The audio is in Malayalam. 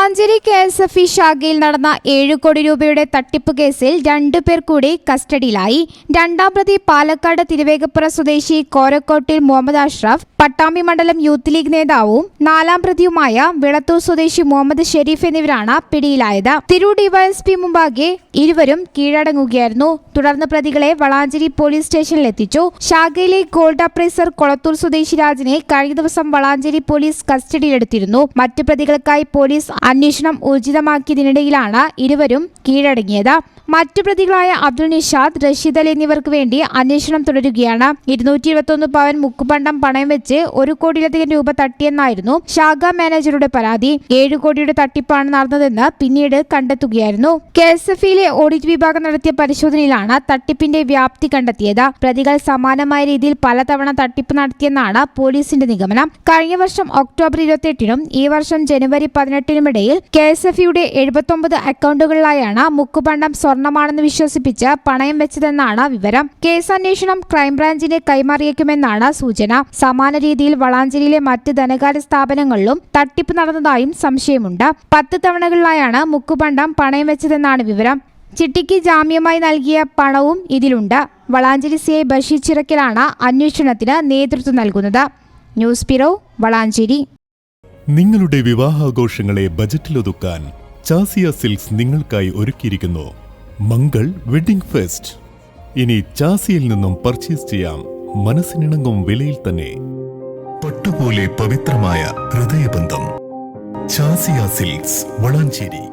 വളാഞ്ചേരി KSFE ശാഖയിൽ നടന്ന 7 കോടി രൂപയുടെ തട്ടിപ്പ് കേസിൽ 2 പേർ കൂടി കസ്റ്റഡിയിലായി. രണ്ടാം പ്രതി പാലക്കാട് തിരുവേഗപ്പുറ സ്വദേശി കോരക്കോട്ടിൽ മുഹമ്മദ് അഷ്റഫ്, പട്ടാമ്പി മണ്ഡലം യൂത്ത് ലീഗ് നേതാവും 4ാം പ്രതിയുമായ വിളത്തൂർ സ്വദേശി മുഹമ്മദ് ഷെരീഫ് എന്നിവരാണ് പിടിയിലായത്. തിരൂർ ഡിവൈഎസ്പി മുമ്പാകെ ഇരുവരും കീഴടങ്ങുകയായിരുന്നു. തുടർന്ന് പ്രതികളെ വളാഞ്ചേരി പോലീസ് സ്റ്റേഷനിലെത്തിച്ചു. ശാഖയിലെ ഗോൾഡ് അപ്രൈസർ കൊളത്തൂർ സ്വദേശി രാജിനെ കഴിഞ്ഞ ദിവസം വളാഞ്ചേരി പോലീസ് കസ്റ്റഡിയിലെടുത്തിരുന്നു. മറ്റു പ്രതികൾക്കായി പോലീസ് അന്വേഷണം ഊർജിതമാക്കിയതിനിടയിലാണ് ഇരുവരും കീഴടങ്ങിയത്. മറ്റു പ്രതികളായ അബ്ദുൾ നിഷാദ്, റഷീദ് അലി എന്നിവർക്ക് വേണ്ടി അന്വേഷണം തുടരുകയാണ്. 221 പവൻ മുക്കുപണ്ടം പണയം വെച്ച് 1 കോടിയിലധികം രൂപ തട്ടിയെന്നായിരുന്നു ശാഖാ മാനേജറുടെ പരാതി. 7 കോടിയുടെ തട്ടിപ്പാണ് നടന്നതെന്ന് പിന്നീട് കണ്ടെത്തുകയായിരുന്നു. KSFEയിലെ ഓഡിറ്റ് വിഭാഗം നടത്തിയ പരിശോധനയിലാണ് തട്ടിപ്പിന്റെ വ്യാപ്തി കണ്ടെത്തിയത്. പ്രതികൾ സമാനമായ രീതിയിൽ പലതവണ തട്ടിപ്പ് നടത്തിയെന്നാണ് പോലീസിന്റെ നിഗമനം. കഴിഞ്ഞ വർഷം ഒക്ടോബർ 28-നും ഈ വർഷം ജനുവരി 18-നുമിടയിൽ KSFEയുടെ 79 അക്കൗണ്ടുകളിലായാണ് മുക്കുപണ്ടം സ്വർണമാണെന്ന് വിശ്വസിപ്പിച്ച് പണയം വെച്ചതെന്നാണ് വിവരം. കേസ് അന്വേഷണം ക്രൈംബ്രാഞ്ചിന് കൈമാറിയേക്കുമെന്നാണ് സൂചന. സമാന രീതിയിൽ വളാഞ്ചേരിയിലെ മറ്റ് ധനകാര്യ സ്ഥാപനങ്ങളിലും തട്ടിപ്പ് നടന്നതായും സംശയമുണ്ട്. 10 തവണകളിലായാണ് മുക്കുപണ്ടം പണയം വെച്ചതെന്നാണ് വിവരം. ചിട്ടിക്ക് ജാമ്യമായി നൽകിയ പണവും ഇതിലുണ്ട്. വളാഞ്ചേരി CI ബഷീർ ചിറക്കലാണ് അന്വേഷണത്തിന് നേതൃത്വം നൽകുന്നത്. News bureau, Valanchery. നിങ്ങളുടെ വിവാഹാഘോഷങ്ങളെ ബജറ്റിലൊതുക്കാൻ ചാസിയ സിൽക്സ് നിങ്ങൾക്കായി ഒരുക്കിയിരിക്കുന്നു മംഗൾ വെഡിംഗ് ഫെസ്റ്റ്. ഇനി ചാസിയിൽ നിന്നും പർച്ചേസ് ചെയ്യാം മനസ്സിനിണങ്ങും വിലയിൽ തന്നെ. പട്ടുപോലെ പവിത്രമായ ഹൃദയബന്ധം. ചാസിയ സിൽക്സ്, വളാഞ്ചേരി.